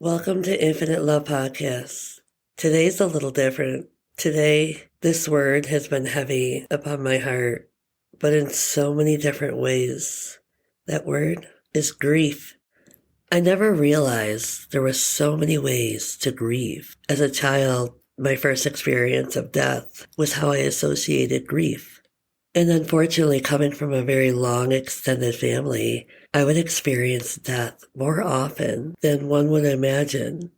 Welcome to Infinite Love Podcast. Today's a little different. Today, this word has been heavy upon my heart, but in so many different ways. That word is grief. I never realized there were so many ways to grieve. As a child, my first experience of death was how I associated grief. And unfortunately, coming from a very long, extended family, I would experience death more often than one would imagine.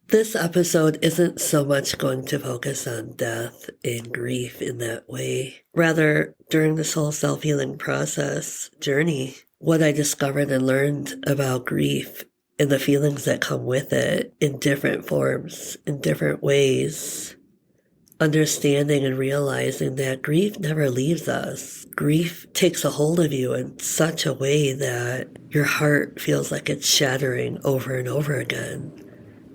This episode isn't so much going to focus on death and grief in that way. Rather, during this whole self-healing process journey, what I discovered and learned about grief and the feelings that come with it in different forms, in different ways. Understanding and realizing that grief never leaves us. Grief takes a hold of you in such a way that your heart feels like it's shattering over and over again.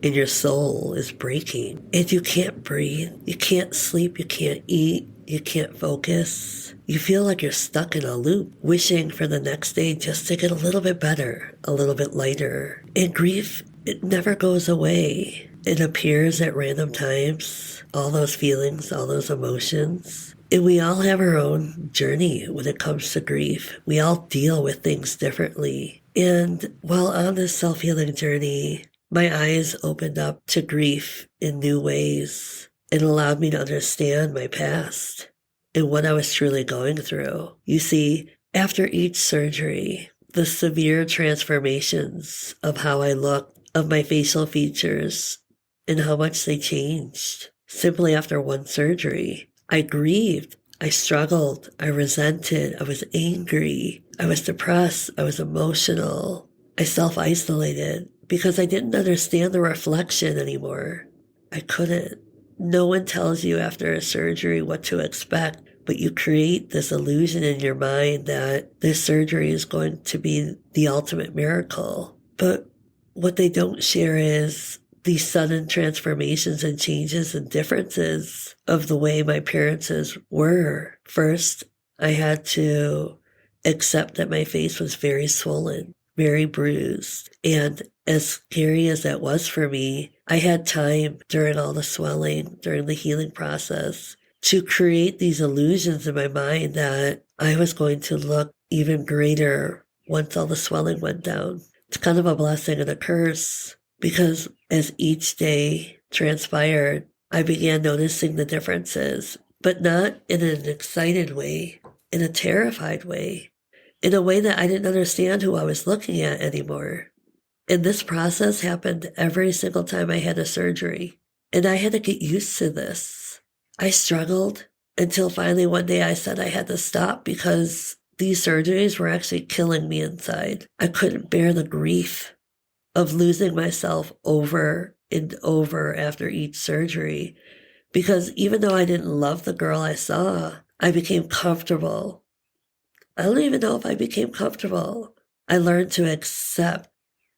And your soul is breaking. And you can't breathe. You can't sleep. You can't eat. You can't focus. You feel like you're stuck in a loop, wishing for the next day just to get a little bit better, a little bit lighter. And grief, it never goes away. It appears at random times, all those feelings, all those emotions. And we all have our own journey when it comes to grief. We all deal with things differently. And while on this self-healing journey, my eyes opened up to grief in new ways and allowed me to understand my past and what I was truly going through. You see, after each surgery, the severe transformations of how I looked, of my facial features, and how much they changed. Simply after one surgery, I grieved, I struggled, I resented, I was angry, I was depressed, I was emotional, I self-isolated because I didn't understand the reflection anymore. I couldn't. No one tells you after a surgery what to expect, but you create this illusion in your mind that this surgery is going to be the ultimate miracle. But what they don't share is these sudden transformations and changes and differences of the way my appearances were. First, I had to accept that my face was very swollen, very bruised. And as scary as that was for me, I had time during all the swelling, during the healing process, to create these illusions in my mind that I was going to look even greater once all the swelling went down. It's kind of a blessing and a curse. Because as each day transpired, I began noticing the differences, but not in an excited way, in a terrified way, in a way that I didn't understand who I was looking at anymore. And this process happened every single time I had a surgery. And I had to get used to this. I struggled until finally one day I said I had to stop because these surgeries were actually killing me inside. I couldn't bear the grief of losing myself over and over after each surgery. Because even though I didn't love the girl I saw, I became comfortable. I don't even know if I became comfortable. I learned to accept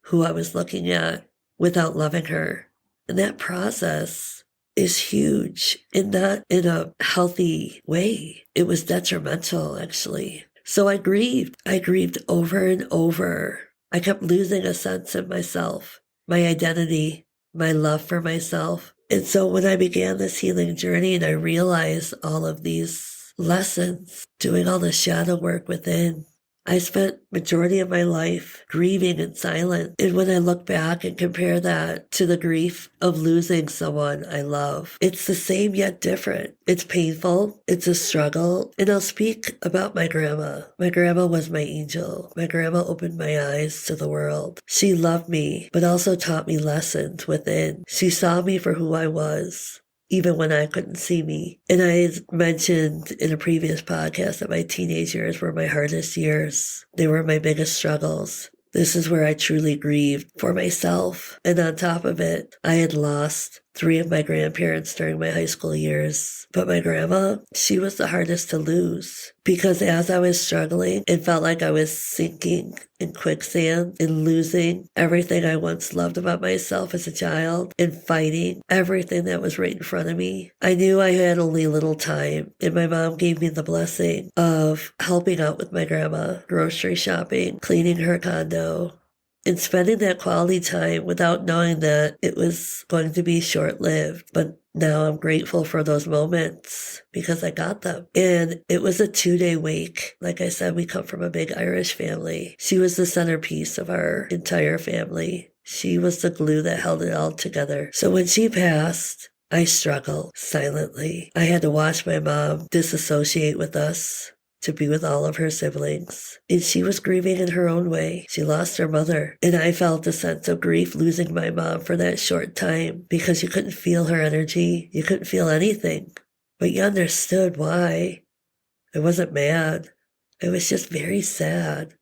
who I was looking at without loving her. And that process is huge and not in a healthy way. It was detrimental, actually. So I grieved. I grieved over and over. I kept losing a sense of myself, my identity, my love for myself. And so when I began this healing journey and I realized all of these lessons, doing all the shadow work within, I spent majority of my life grieving in silence. And when I look back and compare that to the grief of losing someone I love, it's the same yet different. It's painful. It's a struggle. And I'll speak about my grandma. My grandma was my angel. My grandma opened my eyes to the world. She loved me, but also taught me lessons within. She saw me for who I was, even when I couldn't see me. And I mentioned in a previous podcast that my teenage years were my hardest years. They were my biggest struggles. This is where I truly grieved for myself. And on top of it, I had lost 3 of my grandparents during my high school years. But my grandma, she was the hardest to lose because as I was struggling, it felt like I was sinking in quicksand and losing everything I once loved about myself as a child and fighting everything that was right in front of me. I knew I had only a little time, and my mom gave me the blessing of helping out with my grandma, grocery shopping, cleaning her condo, and spending that quality time without knowing that it was going to be short-lived. But now I'm grateful for those moments because I got them. And it was a 2-day wake. Like I said, we come from a big Irish family. She was the centerpiece of our entire family. She was the glue that held it all together. So when she passed, I struggled silently. I had to watch my mom disassociate with us to be with all of her siblings. And she was grieving in her own way. She lost her mother. And I felt a sense of grief losing my mom for that short time because you couldn't feel her energy. You couldn't feel anything. But you understood why. I wasn't mad. I was just very sad.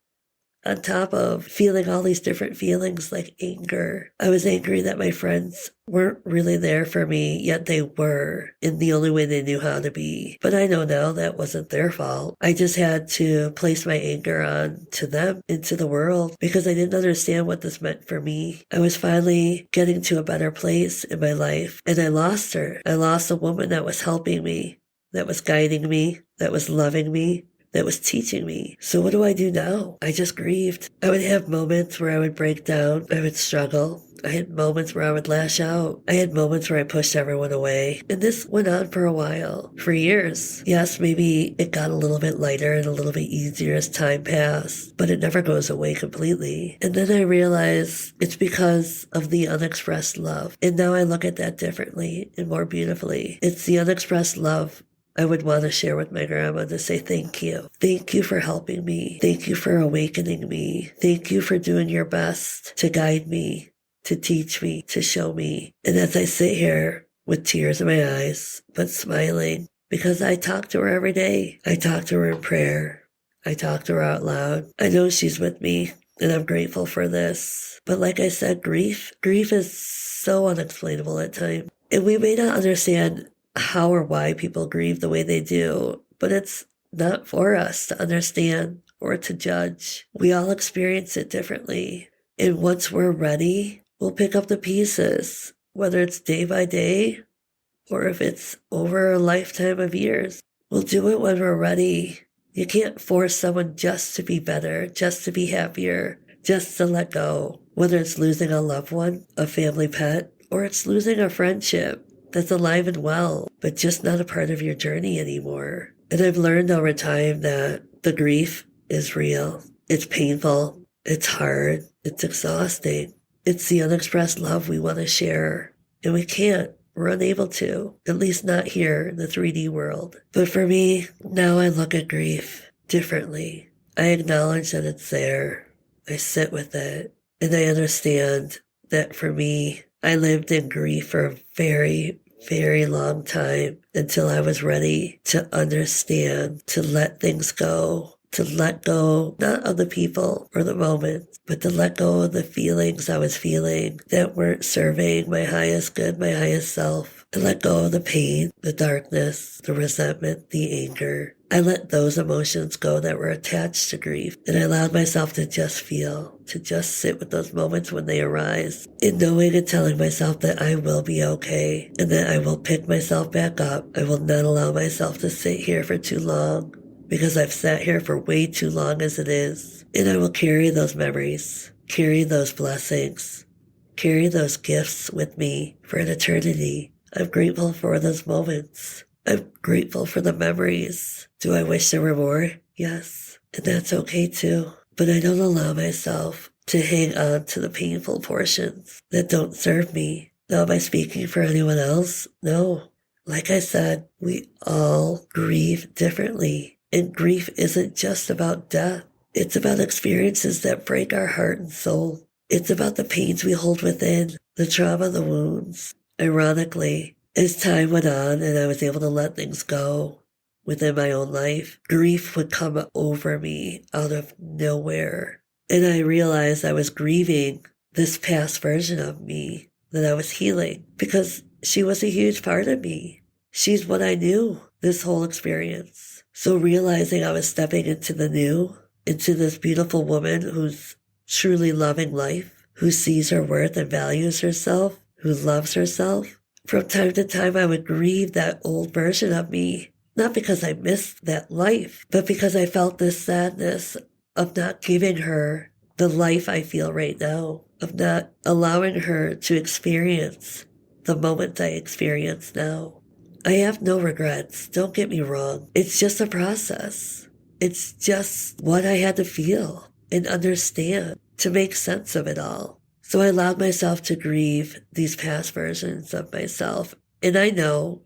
On top of feeling all these different feelings like anger. I was angry that my friends weren't really there for me, yet they were in the only way they knew how to be. But I know now that wasn't their fault. I just had to place my anger on to them, into the world, because I didn't understand what this meant for me. I was finally getting to a better place in my life, and I lost her. I lost a woman that was helping me, that was guiding me, that was loving me, that was teaching me. So what do I do now? I just grieved. I would have moments where I would break down. I would struggle. I had moments where I would lash out. I had moments where I pushed everyone away. And this went on for a while, for years. Yes, maybe it got a little bit lighter and a little bit easier as time passed, but it never goes away completely. And then I realized it's because of the unexpressed love. And now I look at that differently and more beautifully. It's the unexpressed love I would want to share with my grandma, to say thank you. Thank you for helping me. Thank you for awakening me. Thank you for doing your best to guide me, to teach me, to show me. And as I sit here with tears in my eyes, but smiling, because I talk to her every day. I talk to her in prayer. I talk to her out loud. I know she's with me, and I'm grateful for this. But like I said, grief is so unexplainable at times. And we may not understand how or why people grieve the way they do, but it's not for us to understand or to judge. We all experience it differently. And once we're ready, we'll pick up the pieces, whether it's day by day or if it's over a lifetime of years. We'll do it when we're ready. You can't force someone just to be better, just to be happier, just to let go. Whether it's losing a loved one, a family pet, or it's losing a friendship that's alive and well, but just not a part of your journey anymore. And I've learned over time that the grief is real. It's painful. It's hard. It's exhausting. It's the unexpressed love we want to share. And we can't. We're unable to. At least not here in the 3D world. But for me, now I look at grief differently. I acknowledge that it's there. I sit with it. And I understand that for me, I lived in grief for a very, very long time until I was ready to understand, to let things go, to let go, not of the people or the moments, but to let go of the feelings I was feeling that weren't serving my highest good, my highest self. To let go of the pain, the darkness, the resentment, the anger. I let those emotions go that were attached to grief, and I allowed myself to just feel, to just sit with those moments when they arise, and knowing and telling myself that I will be okay, and that I will pick myself back up. I will not allow myself to sit here for too long, because I've sat here for way too long as it is, and I will carry those memories, carry those blessings, carry those gifts with me for an eternity. I'm grateful for those moments. I'm grateful for the memories. Do I wish there were more? Yes. And that's okay too. But I don't allow myself to hang on to the painful portions that don't serve me. Now, am I speaking for anyone else? No. Like I said, we all grieve differently. And grief isn't just about death. It's about experiences that break our heart and soul. It's about the pains we hold within, the trauma, the wounds. Ironically, as time went on and I was able to let things go within my own life, grief would come over me out of nowhere. And I realized I was grieving this past version of me that I was healing because she was a huge part of me. She's what I knew this whole experience. So realizing I was stepping into the new, into this beautiful woman who's truly loving life, who sees her worth and values herself, who loves herself. From time to time, I would grieve that old version of me, not because I missed that life, but because I felt this sadness of not giving her the life I feel right now, of not allowing her to experience the moment I experience now. I have no regrets. Don't get me wrong. It's just a process. It's just what I had to feel and understand to make sense of it all. So I allowed myself to grieve these past versions of myself. And I know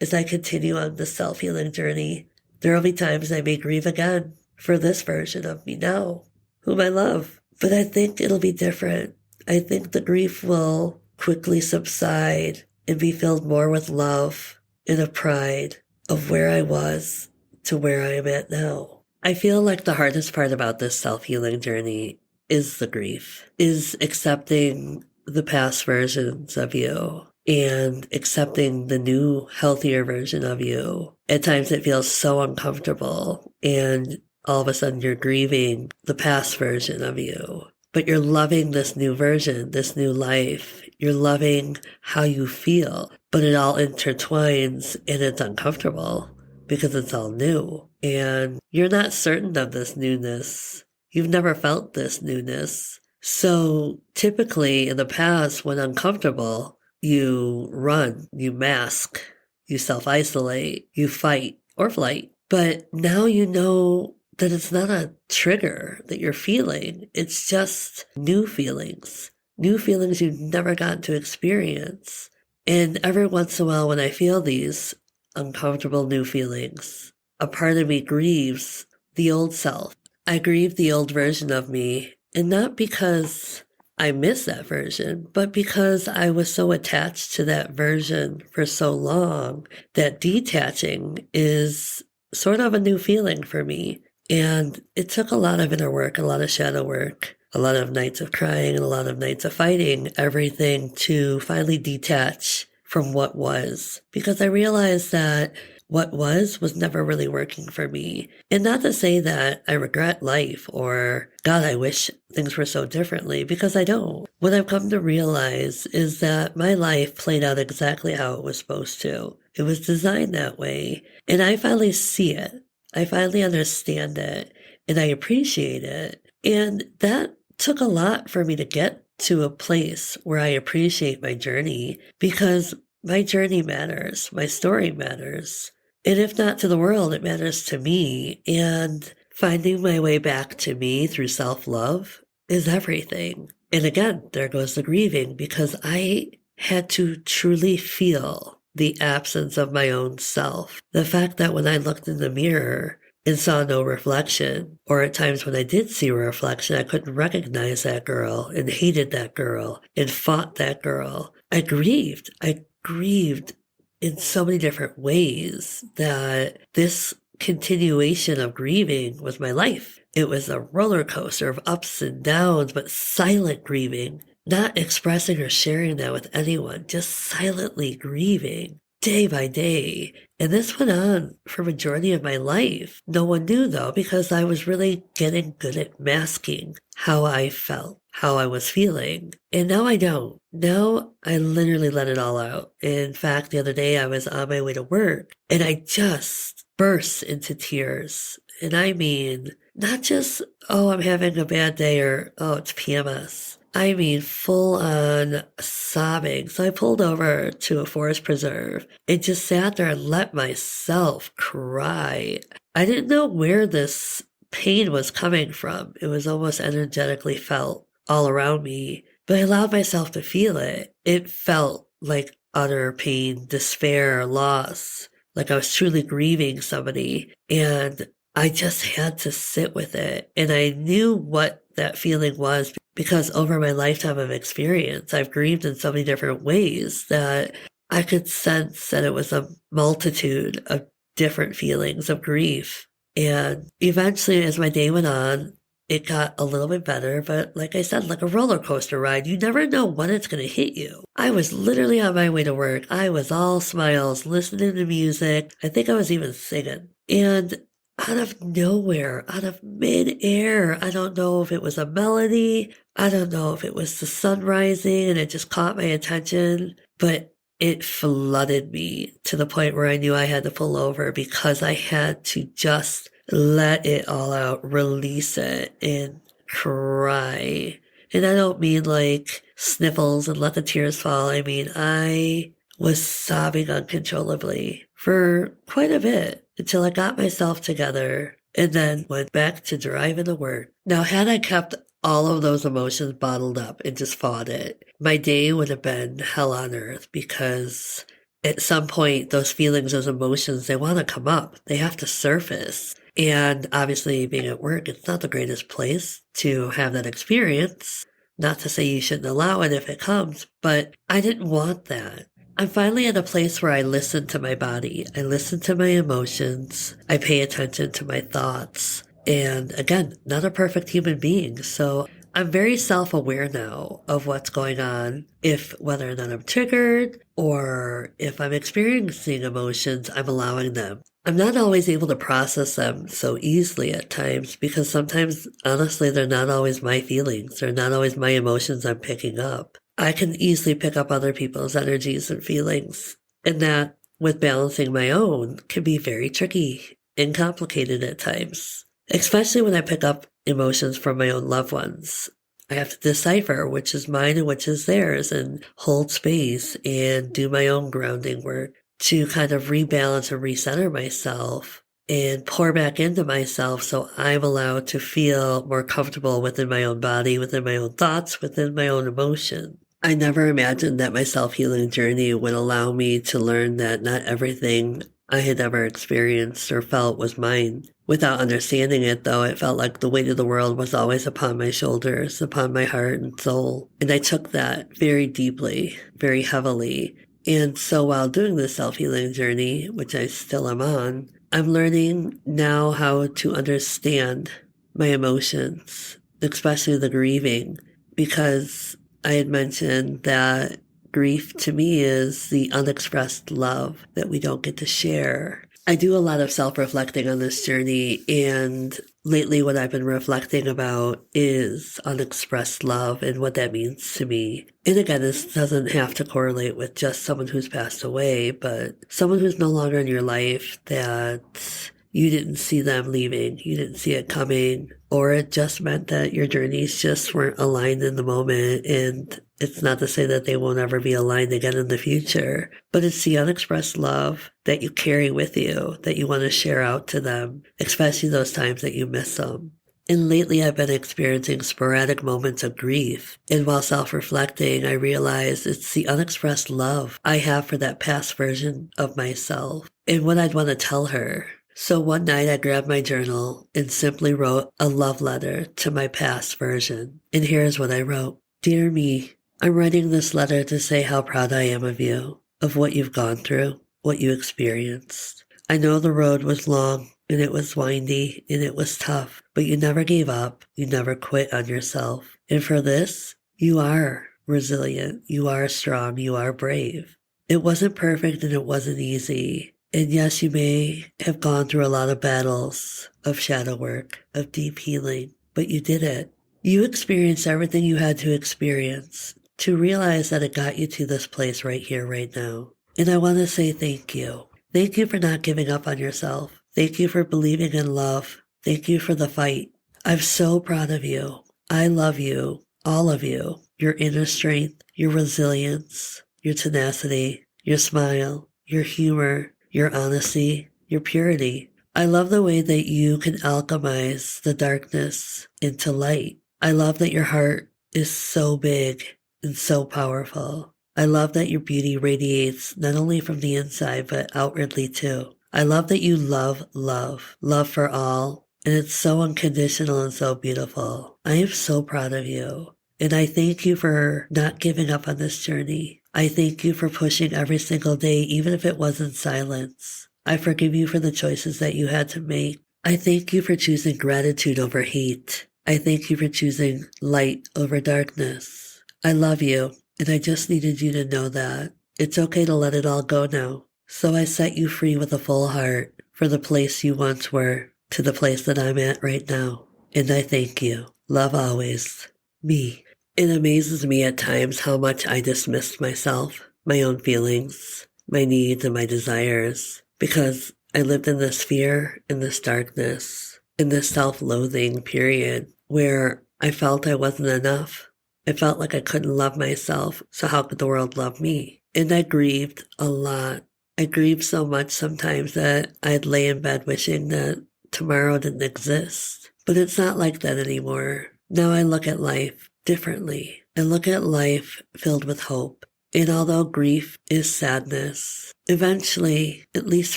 as I continue on the self-healing journey, there will be times I may grieve again for this version of me now, whom I love. But I think it'll be different. I think the grief will quickly subside and be filled more with love and a pride of where I was to where I am at now. I feel like the hardest part about this self-healing journey is the grief, is accepting the past versions of you and accepting the new, healthier version of you. At times it feels so uncomfortable, and all of a sudden you're grieving the past version of you. But you're loving this new version, this new life. You're loving how you feel, but it all intertwines and it's uncomfortable because it's all new. And you're not certain of this newness. You've never felt this newness. So typically in the past, when uncomfortable, you run, you mask, you self-isolate, you fight or flight. But now you know that it's not a trigger that you're feeling. It's just new feelings you've never gotten to experience. And every once in a while when I feel these uncomfortable new feelings, a part of me grieves the old self. I grieve the old version of me, and not because I miss that version, but because I was so attached to that version for so long that detaching is sort of a new feeling for me. And it took a lot of inner work, a lot of shadow work, a lot of nights of crying and a lot of nights of fighting everything to finally detach from what was. Because I realized that what was never really working for me. And not to say that I regret life or, God, I wish things were so differently, because I don't. What I've come to realize is that my life played out exactly how it was supposed to. It was designed that way. And I finally see it. I finally understand it, and I appreciate it. And that took a lot for me to get to a place where I appreciate my journey, because my journey matters. My story matters. And if not to the world, it matters to me. And finding my way back to me through self-love is everything. And again, there goes the grieving, because I had to truly feel the absence of my own self. The fact that when I looked in the mirror and saw no reflection, or at times when I did see a reflection, I couldn't recognize that girl and hated that girl and fought that girl. I grieved. I grieved in so many different ways that this continuation of grieving was my life. It was a roller coaster of ups and downs, but silent grieving. Not expressing or sharing that with anyone, just silently grieving day by day. And this went on for majority of my life. No one knew though, because I was really getting good at masking how I felt, how I was feeling. And now I don't. Now I literally let it all out. In fact, the other day I was on my way to work and I just burst into tears. And I mean, not just, oh, I'm having a bad day, or, oh, it's PMS. I mean, full on sobbing. So I pulled over to a forest preserve and just sat there and let myself cry. I didn't know where this pain was coming from. It was almost energetically felt all around me, but I allowed myself to feel it. It felt like utter pain, despair, loss, like I was truly grieving somebody. And I just had to sit with it. And I knew what that feeling was, because over my lifetime of experience, I've grieved in so many different ways that I could sense that it was a multitude of different feelings of grief. And eventually, as my day went on, it got a little bit better, but like I said, like a roller coaster ride, you never know when it's going to hit you. I was literally on my way to work. I was all smiles, listening to music. I think I was even singing. And out of nowhere, out of midair, I don't know if it was a melody, I don't know if it was the sun rising and it just caught my attention, but it flooded me to the point where I knew I had to pull over, because I had to just let it all out, release it, and cry. And I don't mean like sniffles and let the tears fall. I mean, I was sobbing uncontrollably for quite a bit until I got myself together and then went back to driving to work. Now, had I kept all of those emotions bottled up and just fought it, my day would have been hell on earth because at some point, those feelings, those emotions, they want to come up. They have to surface. And obviously, being at work, it's not the greatest place to have that experience. Not to say you shouldn't allow it if it comes, but I didn't want that. I'm finally at a place where I listen to my body. I listen to my emotions. I pay attention to my thoughts. And again, not a perfect human being. So I'm very self-aware now of what's going on, if whether or not I'm triggered or if I'm experiencing emotions, I'm allowing them. I'm not always able to process them so easily at times because sometimes, honestly, they're not always my feelings. They're not always my emotions I'm picking up. I can easily pick up other people's energies and feelings, and that, with balancing my own, can be very tricky and complicated at times, especially when I pick up emotions from my own loved ones. I have to decipher which is mine and which is theirs and hold space and do my own grounding work to kind of rebalance and recenter myself and pour back into myself so I'm allowed to feel more comfortable within my own body, within my own thoughts, within my own emotion. I never imagined that my self-healing journey would allow me to learn that not everything I had ever experienced or felt was mine. Without understanding it, though, it felt like the weight of the world was always upon my shoulders, upon my heart and soul. And I took that very deeply, very heavily. And so while doing this self-healing journey, which I still am on, I'm learning now how to understand my emotions, especially the grieving, because I had mentioned that grief to me is the unexpressed love that we don't get to share. I do a lot of self-reflecting on this journey, and lately what I've been reflecting about is unexpressed love and what that means to me. And again, this doesn't have to correlate with just someone who's passed away, but someone who's no longer in your life that you didn't see them leaving, you didn't see it coming, or it just meant that your journeys just weren't aligned in the moment. And it's not to say that they won't ever be aligned again in the future, but it's the unexpressed love that you carry with you, that you want to share out to them, especially those times that you miss them. And lately I've been experiencing sporadic moments of grief. And while self-reflecting, I realized it's the unexpressed love I have for that past version of myself and what I'd want to tell her. So one night I grabbed my journal and simply wrote a love letter to my past version. And here's what I wrote. Dear me, I'm writing this letter to say how proud I am of you, of what you've gone through, what you experienced. I know the road was long and it was windy and it was tough, but you never gave up. You never quit on yourself. And for this, you are resilient. You are strong. You are brave. It wasn't perfect and it wasn't easy. And yes, you may have gone through a lot of battles of shadow work, of deep healing, but you did it. You experienced everything you had to experience to realize that it got you to this place right here, right now. And I want to say thank you. Thank you for not giving up on yourself. Thank you for believing in love. Thank you for the fight. I'm so proud of you. I love you, all of you, your inner strength, your resilience, your tenacity, your smile, your humor, your honesty, your purity. I love the way that you can alchemize the darkness into light. I love that your heart is so big and so powerful. I love that your beauty radiates not only from the inside, but outwardly too. I love that you love love for all, and it's so unconditional and so beautiful. I am so proud of you, and I thank you for not giving up on this journey. I thank you for pushing every single day, even if it was in silence. I forgive you for the choices that you had to make. I thank you for choosing gratitude over hate. I thank you for choosing light over darkness. I love you, and I just needed you to know that. It's okay to let it all go now. So I set you free with a full heart for the place you once were to the place that I'm at right now. And I thank you. Love always. Me. It amazes me at times how much I dismissed myself, my own feelings, my needs and my desires, because I lived in this fear, in this darkness, in this self-loathing period where I felt I wasn't enough. I felt like I couldn't love myself, so how could the world love me? And I grieved a lot. I grieved so much sometimes that I'd lay in bed wishing that tomorrow didn't exist. But it's not like that anymore. Now I look at life differently. I look at life filled with hope. And although grief is sadness, eventually, at least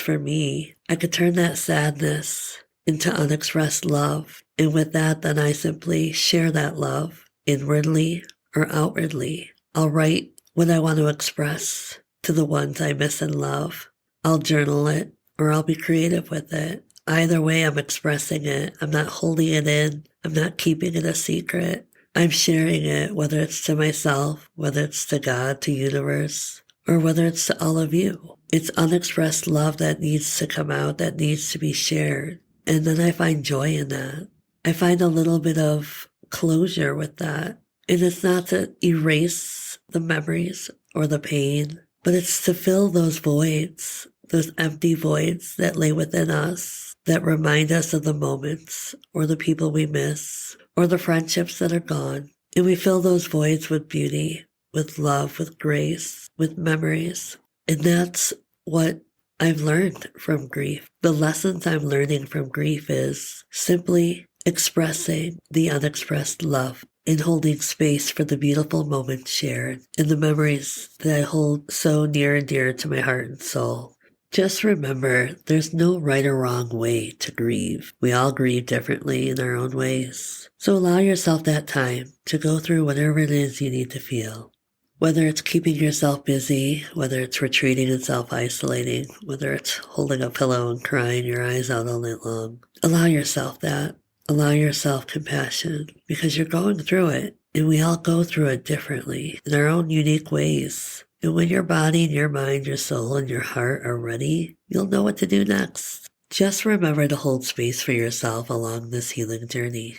for me, I could turn that sadness into unexpressed love. And with that, then I simply share that love inwardly or outwardly. I'll write what I want to express to the ones I miss and love. I'll journal it or I'll be creative with it. Either way, I'm expressing it. I'm not holding it in. I'm not keeping it a secret. I'm sharing it, whether it's to myself, whether it's to God, to universe, or whether it's to all of you. It's unexpressed love that needs to come out, that needs to be shared. And then I find joy in that. I find a little bit of closure with that. And it's not to erase the memories or the pain, but it's to fill those voids, those empty voids that lay within us, that remind us of the moments or the people we miss or the friendships that are gone. And we fill those voids with beauty, with love, with grace, with memories. And that's what I've learned from grief. The lessons I'm learning from grief is simply expressing the unexpressed love and holding space for the beautiful moments shared and the memories that I hold so near and dear to my heart and soul. Just remember, there's no right or wrong way to grieve. We all grieve differently in our own ways. So allow yourself that time to go through whatever it is you need to feel. Whether it's keeping yourself busy, whether it's retreating and self-isolating, whether it's holding a pillow and crying your eyes out all night long. Allow yourself that. Allow yourself compassion because you're going through it. And we all go through it differently in our own unique ways. And when your body and your mind, your soul and your heart are ready, you'll know what to do next. Just remember to hold space for yourself along this healing journey.